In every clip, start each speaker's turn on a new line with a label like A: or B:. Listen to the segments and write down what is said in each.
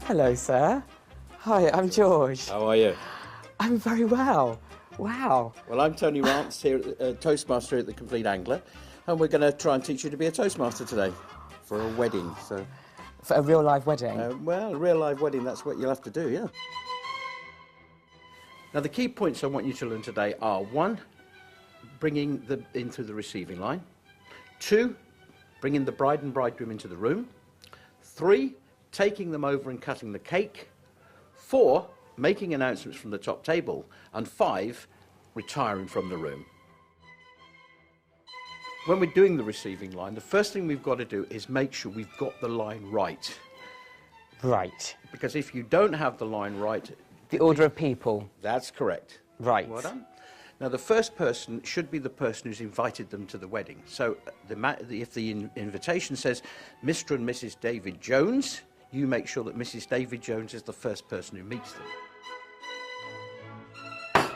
A: Hello, sir. Hi, I'm George.
B: How are you?
A: I'm very well. Wow.
B: Well, I'm Tony Rance here at Toastmaster at the Complete Angler, and we're going to try and teach you to be a Toastmaster today for a wedding. So,
A: for a real live wedding?
B: Well, a real live wedding, that's what you'll have to do, yeah. Now, the key points I want you to learn today are 1, bringing them into the receiving line. 2, bringing the bride and bridegroom into the room. 3, taking them over and cutting the cake. 4, making announcements from the top table. And 5, retiring from the room. When we're doing the receiving line, the first thing we've got to do is make sure we've got the line right.
A: Right.
B: Because if you don't have the line right...
A: The order of people.
B: That's correct.
A: Right.
B: Well done. Now, the first person should be the person who's invited them to the wedding. So if the invitation says Mr. and Mrs. David Jones, you make sure that Mrs. David Jones is the first person who meets them.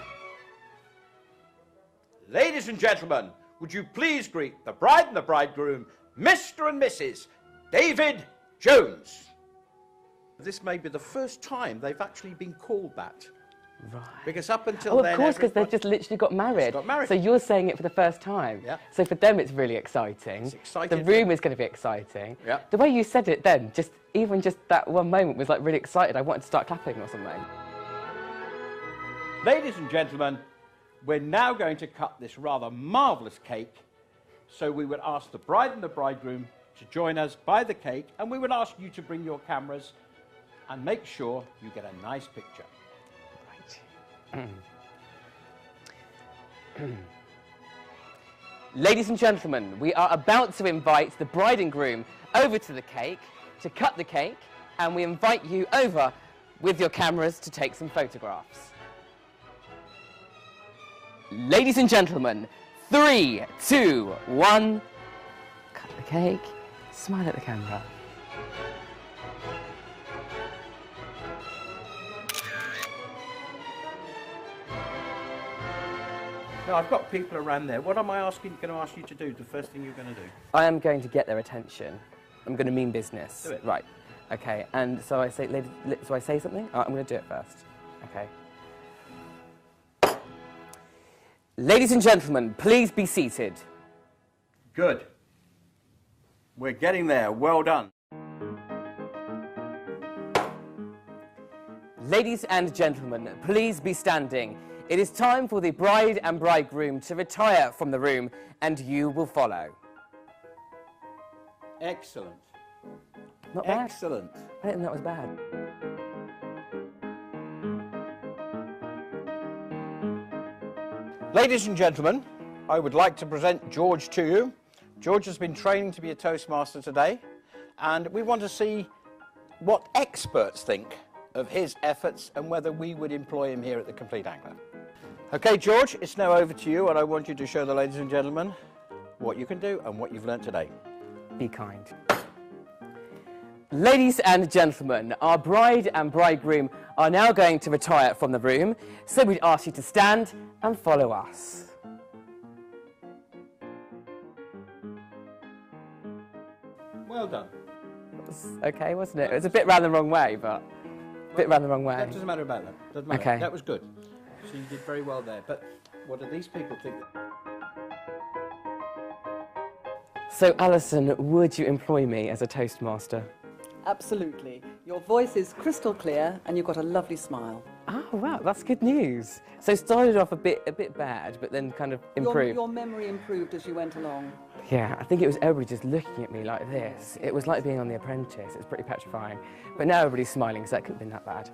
B: Ladies and gentlemen, would you please greet the bride and the bridegroom, Mr. and Mrs. David Jones. This may be the first time they've actually been called that.
A: Right.
B: Because up until then...
A: of course, because they've just literally got married. So you're saying it for the first time.
B: Yeah.
A: So for them, it's really exciting.
B: It's exciting.
A: The room is going to be exciting.
B: Yeah.
A: The way you said it then, even just that one moment was like really excited. I wanted to start clapping or something.
B: Ladies and gentlemen, we're now going to cut this rather marvellous cake. So we would ask the bride and the bridegroom to join us by the cake, and we would ask you to bring your cameras and make sure you get a nice picture.
A: Ladies and gentlemen, we are about to invite the bride and groom over to the cake to cut the cake, and we invite you over with your cameras to take some photographs. Ladies and gentlemen, 3, 2, 1, cut the cake, smile at the camera.
B: Now, I've got people around there. What am I going to ask you to do, the first thing you're going to do?
A: I am going to get their attention. I'm going to mean business.
B: Do it.
A: Right. Okay, and so I say, so I say something? I'm going to do it first. Okay. Ladies and gentlemen, please be seated.
B: Good. We're getting there. Well done.
A: Ladies and gentlemen, please be standing. It is time for the bride and bridegroom to retire from the room, and you will follow.
B: Excellent.
A: Not bad.
B: Excellent.
A: I didn't think that was bad.
B: Ladies and gentlemen, I would like to present George to you. George has been training to be a Toastmaster today, and we want to see what experts think of his efforts and whether we would employ him here at the Complete Angler. Okay, George, it's now over to you, and I want you to show the ladies and gentlemen what you can do and what you've learnt today.
A: Be kind. Ladies and gentlemen, our bride and bridegroom are now going to retire from the room, so we'd ask you to stand and follow us.
B: Well done.
A: That was okay, wasn't it? It was a bit round the wrong way, but a bit round the wrong way.
B: That doesn't matter about that. Doesn't matter.
A: Okay.
B: That was good. So you did very well there. But what do these people think?
A: So, Alison, would you employ me as a Toastmaster?
C: Absolutely. Your voice is crystal clear and you've got a lovely smile.
A: Oh, wow, that's good news. So started off a bit bad, but then kind of improved.
C: Your memory improved as you went along.
A: Yeah, I think it was everybody just looking at me like this. It was like being on The Apprentice. It's pretty petrifying. But now everybody's smiling, so that couldn't have been that bad.